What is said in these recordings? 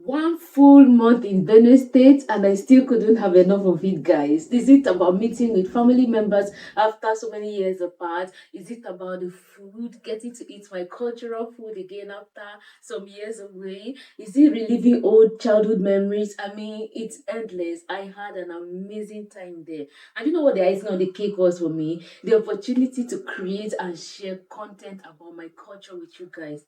One full month in Benue State and I still couldn't have enough of it, guys. Is it about meeting with family members after so many years apart? Is it about the food, getting to eat my cultural food again after some years away? Is it reliving old childhood memories? I mean, it's endless. I had an amazing time there. And you know what the icing on the cake was for me? The opportunity to create and share content about my culture with you guys.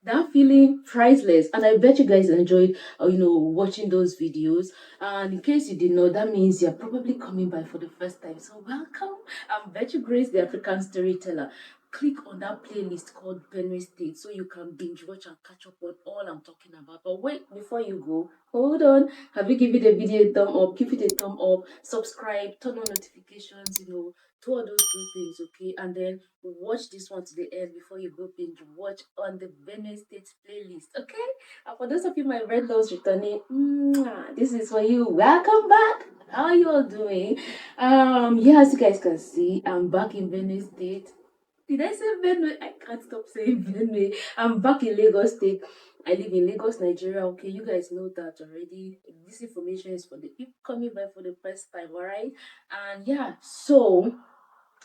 That feeling priceless, and I bet you guys enjoyed watching those videos. And in case you didn't know, that means you're probably coming by for the first time, so welcome. I'm Betty Grace, the African storyteller. Click on that playlist called Benue State so you can binge watch and catch up on all I'm talking about. But wait, before you go, hold on. Have you given the video a thumb up? Give it a thumb up, subscribe, turn on notifications, do all those good things, okay? And then watch this one to the end before you go binge watch on the Benue State playlist, okay? And for those of you my red nose returning, this is for you. Welcome back. How are you all doing? Yeah, as you guys can see, I'm back in Benue State. Did I say Benue? I can't stop saying Benue. I'm back in Lagos State. I live in Lagos, Nigeria. Okay, you guys know that already. This information is for the people coming by for the first time, alright? And yeah, so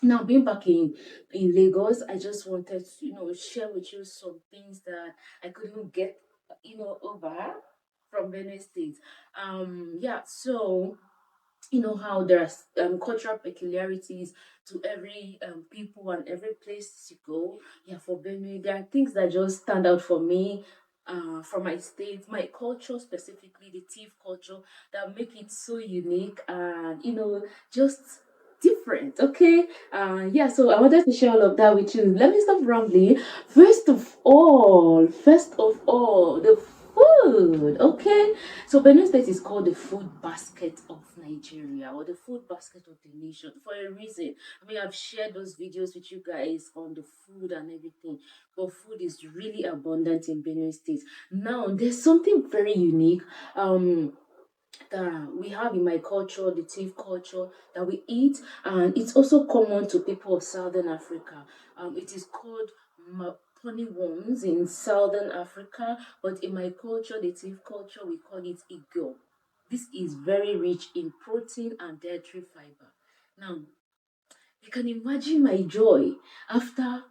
now being back in Lagos, I just wanted to share with you some things that I couldn't get over from Benue State. Yeah, so you know how there are cultural peculiarities to every people and every place you go. Yeah, for Benue, there are things that just stand out for me. From my state, my culture specifically, the thief culture, that make it so unique and just different. Okay, yeah. So I wanted to share all of that with you. Let me stop rambling. First of all, the food. Okay, so Benue State is called the food basket of Nigeria, or the food basket of the nation, for a reason. I mean, I've shared those videos with you guys on the food and everything, but food is really abundant in Benue State. Now, there's something very unique that we have in my culture, the Tiv culture, that we eat, and it's also common to people of Southern Africa. It is called honey worms in Southern Africa, but in my culture, the Tiv culture, we call it igyo. This is very rich in protein and dietary fiber. Now, you can imagine my joy after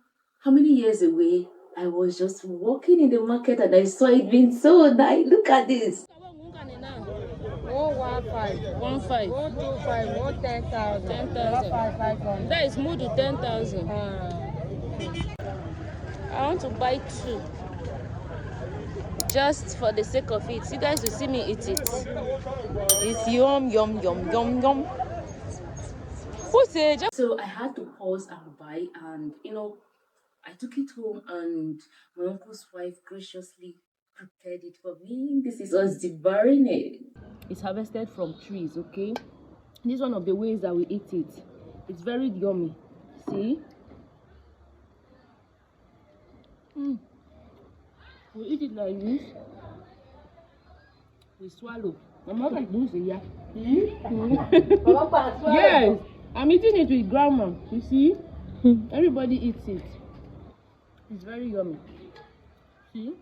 how many years away I was just walking in the market and I saw it being so nice. Look at this. 115. 125. 10,000. 10,000. That is more than 10,000. I want to buy two. Just for the sake of it. You guys will see me eat it. It's yum, yum, yum, yum, yum. So I had to pause and buy, and I took it home, and my uncle's wife graciously prepared it for me. This is us devouring it. It's harvested from trees, okay? This is one of the ways that we eat it. It's very yummy. See? We eat it like this. We swallow. Mama like this, yeah. Yes, I'm eating it with grandma. You see? Everybody eats it. It's very yummy. See?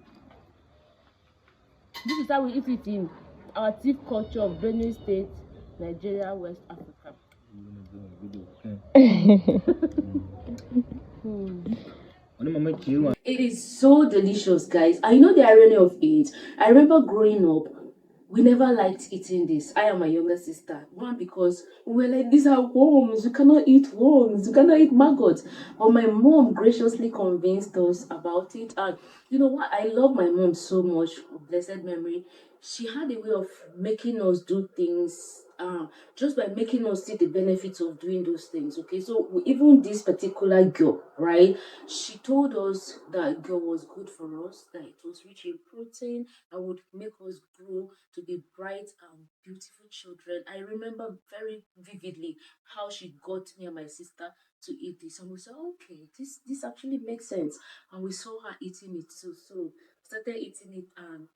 This is how we eat it in our tea culture of Benue State, Nigeria, West Africa. It is so delicious, guys. I know the irony of it. I remember growing up, we never liked eating this. I am my younger sister. One, because we were like, these are worms. You cannot eat worms. You cannot eat maggots. But my mom graciously convinced us about it. And you know what? I love my mom so much. Blessed memory. She had a way of making us do things just by making us see the benefits of doing those things. Okay, so even this particular girl, right? She told us that girl was good for us, that it was rich in protein and would make us grow to be bright and beautiful children. I remember very vividly how she got me and my sister to eat this, and we said, okay, this actually makes sense. And we saw her eating it too, so started eating it, and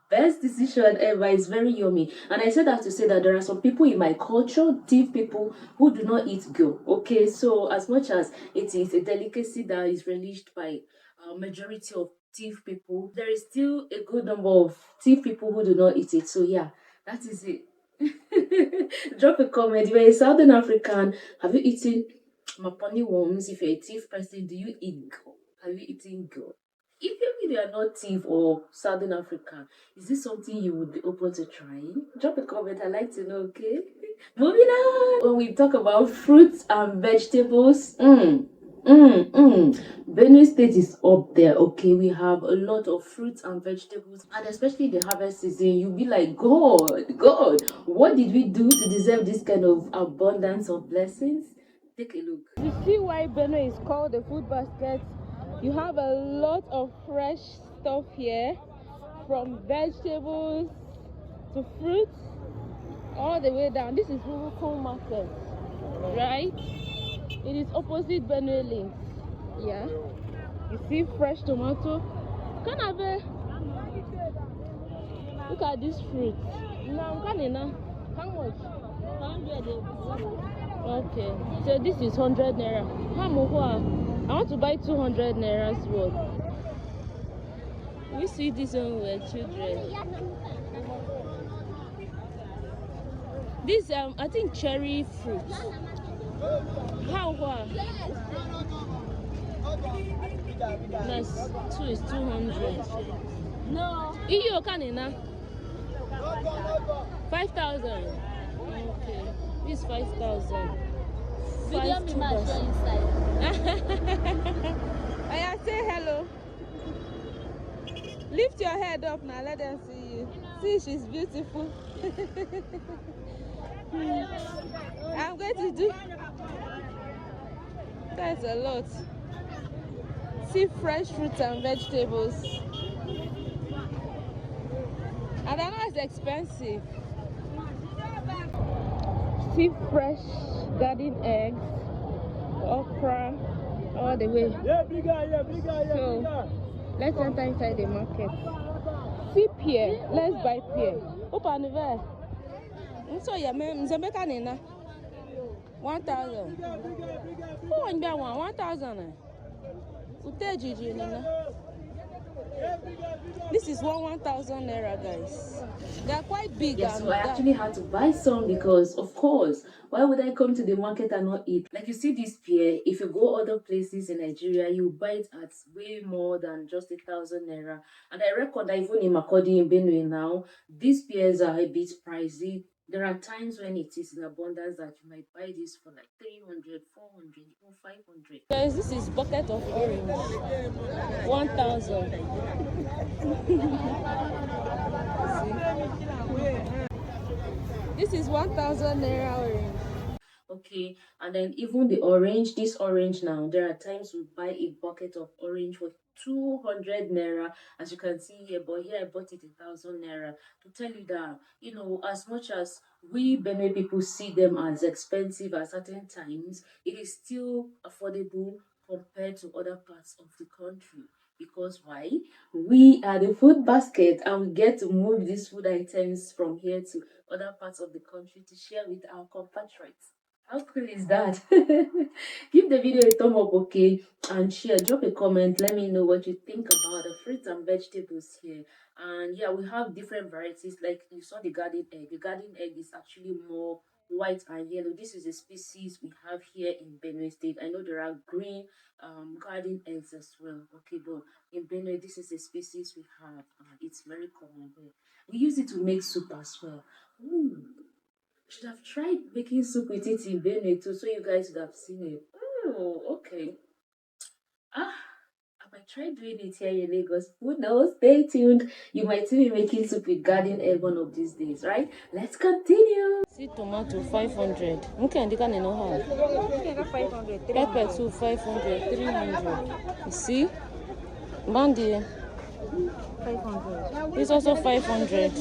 best decision ever. It's very yummy. And I said that to say that there are some people in my culture, deep people, who do not eat go. Okay, so as much as it is a delicacy that is relished by a majority of thief people. There is still a good number of thief people who do not eat it. So yeah, that is it. Drop a comment. If you're a Southern African, have you eaten maponi worms? If you're a thief person, do you eat goat? Have you eaten goat? If you are not thief or Southern African, is this something you would be open to trying? Drop a comment. I'd like to know, okay? Moving on. When we talk about fruits and vegetables, Benue State is up there, okay? We have a lot of fruits and vegetables, and especially the harvest season, you'll be like, God, what did we do to deserve this kind of abundance of blessings? Take a look. You see why Benue is called the food basket? You have a lot of fresh stuff here, from vegetables to fruits, all the way down. This is Wurukun Market, right? It is opposite Benue Link. Yeah, you see fresh tomato. Can I be? Look at this fruit. Now, how much? 100. Okay, so this is 100 naira. How much? I want to buy 200 nairas worth. We see this one with children. This I think cherry fruit. How much? That's 2 is 200. No. You can enough. 5,000. Okay. This 5,000. Video me my show inside. I say hello. Lift your head up now. Let them see you. See, she's beautiful. I'm going to do. That's a lot. See fresh fruits and vegetables. And I know it's expensive. See fresh garden eggs, okra, all the way. So let's enter inside the market. See pear. Let's buy pear. Open there. So yeah, ma'am, 1,000. Oh, and 1,000. This is 1,000 naira, guys. They are quite big. Yes, so I actually had to buy some because, of course, why would I come to the market and not eat? Like you see this pear, if you go other places in Nigeria, you buy it at way more than just 1,000 naira. And I reckon that even in Makodi in Benue now, these pears are a bit pricey. There are times when it is in abundance that you might buy this for like 300, 400, even 500. Guys, this is bucket of orange. 1,000. This is 1,000 naira orange. Okay, and then even the orange, this orange now, there are times we buy a bucket of orange for 200 naira, as you can see here, but here I bought it 1,000 naira to tell you that, you know, as much as we Benue people see them as expensive at certain times, it is still affordable compared to other parts of the country. Because why? We are the food basket and we get to move these food items from here to other parts of the country to share with our compatriots. How cool is that? Give the video a thumb up, okay, and share. Drop a comment. Let me know what you think about the fruits and vegetables here. And yeah, we have different varieties. Like you saw the garden egg. The garden egg is actually more white and yellow. This is a species we have here in Benue State. I know there are green garden eggs as well. Okay, but in Benue, this is a species we have. It's very common here. We use it to make soup as well. Ooh. Should have tried making soup with it in Benue too, so you guys would have seen it. Oh, okay. I might try doing it here in Lagos. Who knows? Stay tuned. You might see me making soup with garden egg one of these days, right? Let's continue. See tomato 500. Okay, and they can know how. 500. Pepper too 500, 300. You see? Bandy. 500. It's also 500.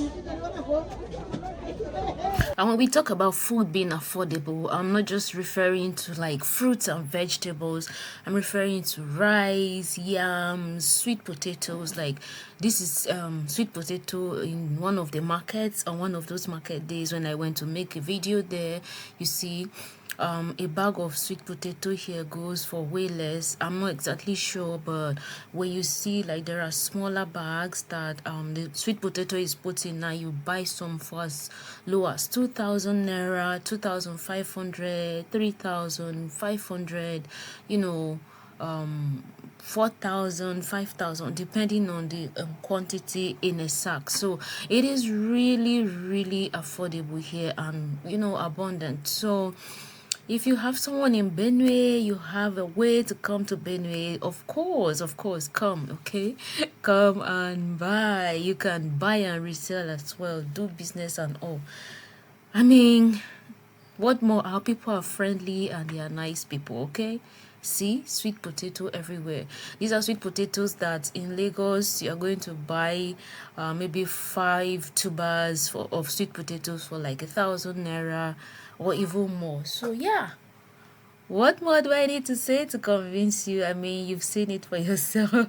And when we talk about food being affordable, I'm not just referring to like fruits and vegetables. I'm referring to rice, yams, sweet potatoes. Like this is sweet potato in one of the markets on one of those market days when I went to make a video there. You see, a bag of sweet potato here goes for way less. I'm not exactly sure, but when you see like there are smaller bags that the sweet potato is put in, now you buy some for as low as 2,000 naira, 2,500, 3,500, you know, 4,000, 5,000, depending on the quantity in a sack. So it is really, really affordable here and abundant. So if you have someone in Benue, you have a way to come to Benue, of course, come, okay? Come and buy. You can buy and resell as well, do business and all. I mean, what more? Our people are friendly and they are nice people, okay? See, sweet potato everywhere. These are sweet potatoes that in Lagos you're going to buy maybe 5 tubers of sweet potatoes for like 1,000 naira or even more. So, yeah, what more do I need to say to convince you? I mean, you've seen it for yourself.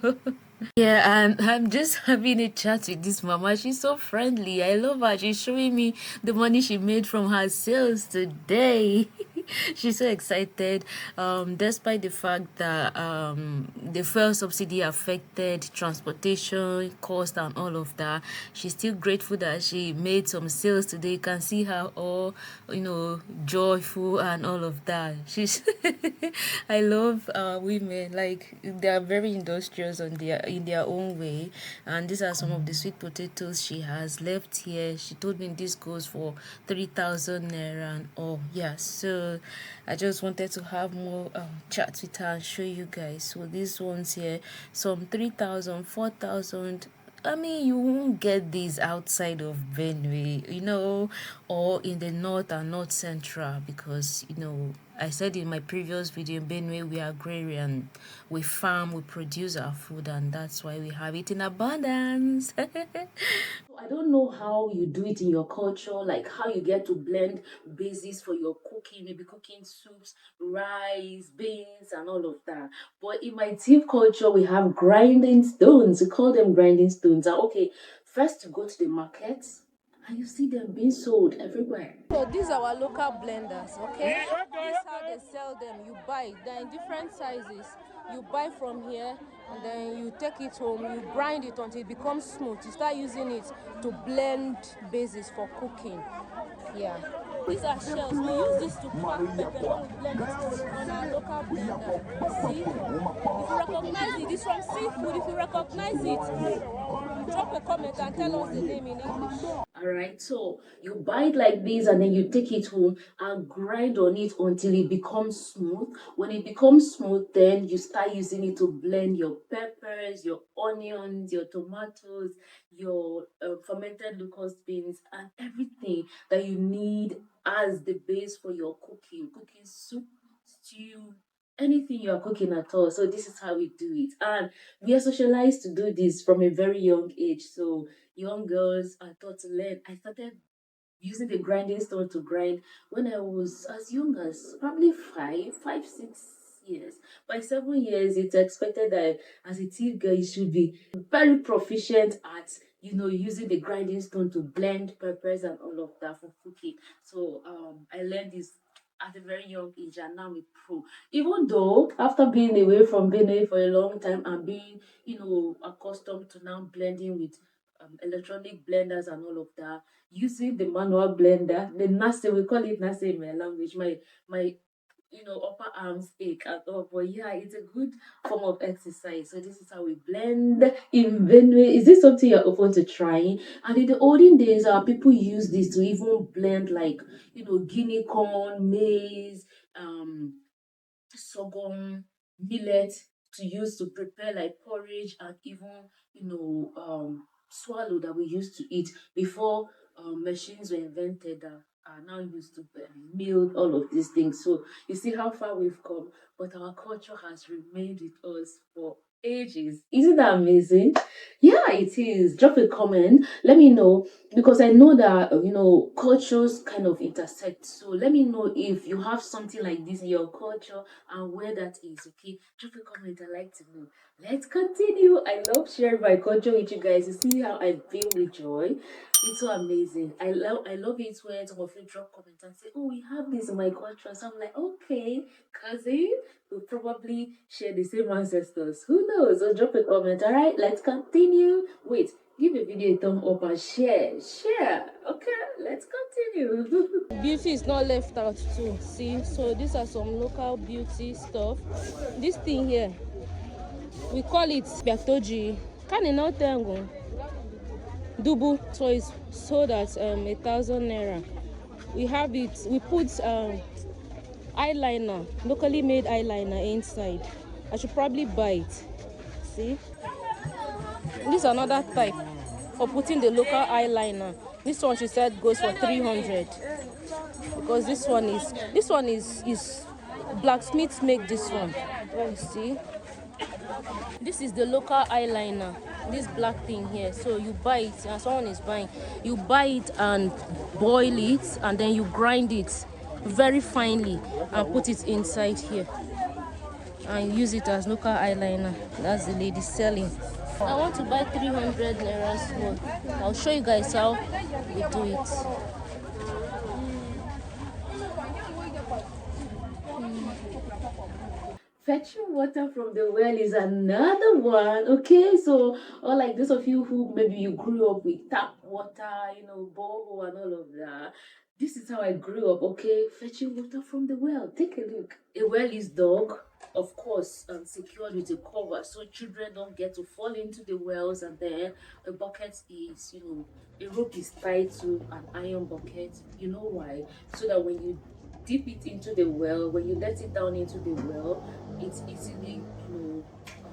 Yeah, and I'm just having a chat with this mama. She's so friendly. I love her. She's showing me the money she made from her sales today. She's so excited. Despite the fact that the fuel subsidy affected transportation cost and all of that, she's still grateful that she made some sales today. You can see her all, joyful and all of that. She's I love women, like they are very industrious on their in their own way, and these are some of the sweet potatoes she has left here. She told me this goes for 3,000 naira and all. Yeah, so I just wanted to have more chats with her and show you guys. So these ones here, some 3,000, 4,000. I mean, you won't get these outside of Benue, or in the north and north central because, I said in my previous video, in Benue, we are agrarian. We farm, we produce our food, and that's why we have it in abundance. I don't know how you do it in your culture, like how you get to blend bases for your cooking, maybe cooking soups, rice, beans, and all of that. But in my tea culture, we have grinding stones. We call them grinding stones. And okay, first you go to the market and you see them being sold everywhere. So these are our local blenders, okay? This is how they sell them. You buy, they're in different sizes. You buy from here and then you take it home, you grind it until it becomes smooth. You start using it to blend bases for cooking. Yeah. These are shells. We use this to crack pepper when we blend it on our local blender. See? If you recognize it, it's from seafood. If you recognize it, drop a comment and tell us the name in English. All right, so you buy it like this and then you take it home and grind on it until it becomes smooth. When it becomes smooth, then you start using it to blend your peppers, your onions, your tomatoes, your fermented locust beans, and everything that you need as the base for your cooking soup, stew, anything you are cooking at all. So this is how we do it, and we are socialized to do this from a very young age. So young girls are taught to learn. I started using the grinding stone to grind when I was as young as probably 6 years. By 7 years, it's expected that as a teen girl, you should be very proficient at using the grinding stone to blend peppers and all of that for cooking. So I learned this at a very young age and now I'm a pro. Even though after being away from Benue for a long time and being, accustomed to now blending with electronic blenders and all of that, using the manual blender, the nase, we call it nase in my language, my upper arms ache at all. But yeah, it's a good form of exercise. So this is how we blend in Benue. Is this something you're open to trying? And in the olden days, people use this to even blend like guinea corn, maize, sorghum, millet to use to prepare like porridge and even swallow that we used to eat before machines were invented that are now used to milk all of these things. So you see how far we've come, but our culture has remained with us for ages. Isn't that amazing? Yeah, it is. Drop a comment. Let me know because I know that cultures kind of intersect. So let me know if you have something like this in your culture and where that is. Okay, drop a comment. I like to know. Let's continue. I love sharing my culture with you guys. You see how I feel with joy. It's so amazing. I love it when some of you drop comments and say, "Oh, we have this in my culture." So I'm like, okay, cousin, we'll probably share the same ancestors. Who knows? So drop a comment. All right, let's continue. Wait, give a video a thumb up and share. Share. Okay, let's continue. Beauty is not left out too. See, so these are some local beauty stuff. This thing here, we call it biatoji. Kanina tengu. Dubu. So it's sold at 1,000 naira. We have it. We put eyeliner, locally made eyeliner inside. I should probably buy it. See, this is another type for putting the local eyeliner. This one she said goes for 300 because this one is blacksmiths make this one. You see, this is the local eyeliner, this black thing here. So you buy it and someone is buying, you buy it and boil it and then you grind it very finely and put it inside here and use it as local eyeliner. That's the lady selling. I want to buy 300 naira small. I'll show you guys how we do it. Fetching water from the well is another one. Okay, so or like those of you who maybe you grew up with tap water, borehole and all of that. This is how I grew up. Okay, fetching water from the well. Take a look. A well is dug, of course, and secured with a cover so children don't get to fall into the wells. And then a bucket is, a rope is tied to an iron bucket. You know why? So that when you dip it into the well, when you let it down into the well, it's easily,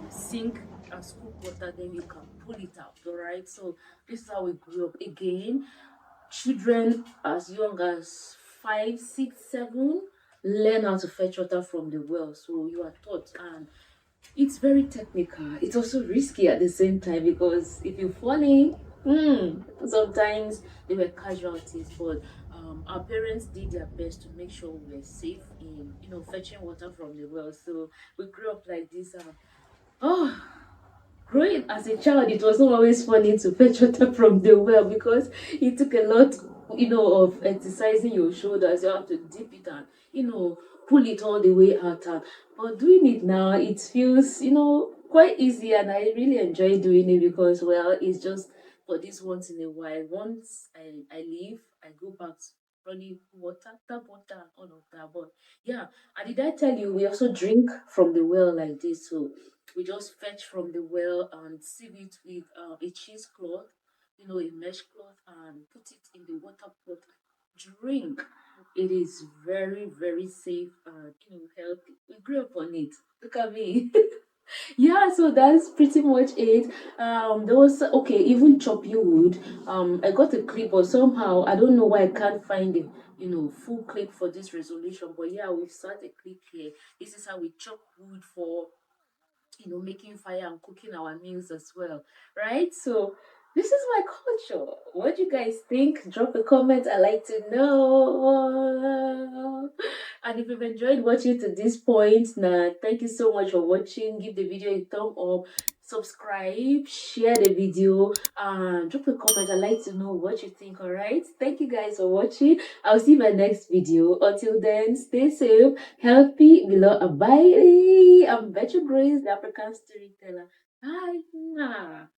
sink and scoop water, then you can pull it out. All right. So this is how we grew up. Again, children as young as 5, 6, 7 learn how to fetch water from the well. So you are taught, and it's very technical. It's also risky at the same time because if you fall in, sometimes there were casualties. But our parents did their best to make sure we were safe in, fetching water from the well. So we grew up like this. Oh, growing as a child, it was not always funny to fetch water from the well because it took a lot, of exercising your shoulders. You have to dip it and, pull it all the way out. But doing it now, it feels, quite easy, and I really enjoy doing it because, well, it's just for this once in a while. Once I leave, I go back to running water, tap water, and all of that. But yeah, and did I tell you we also drink from the well like this? So we just fetch from the well and sieve it with a cheesecloth, a mesh cloth, and put it in the water pot. Drink. It is very, very safe and healthy. We grew up on it. Look at me. Yeah, so that's pretty much it. There was okay, even chopping wood. I got a clip, but somehow I don't know why I can't find the full clip for this resolution. But yeah, we've started a clip here. This is how we chop wood for making fire and cooking our meals as well, right? So this is my culture. What do you guys think? Drop a comment. I like to know. And if you've enjoyed watching to this point, now thank you so much for watching. Give the video a thumb up, subscribe, share the video, and drop a comment. I like to know what you think. All right. Thank you guys for watching. I'll see you in my next video. Until then, stay safe, healthy, beloved, abiding. I'm Betcha Grace, the African storyteller. Bye. Mwah.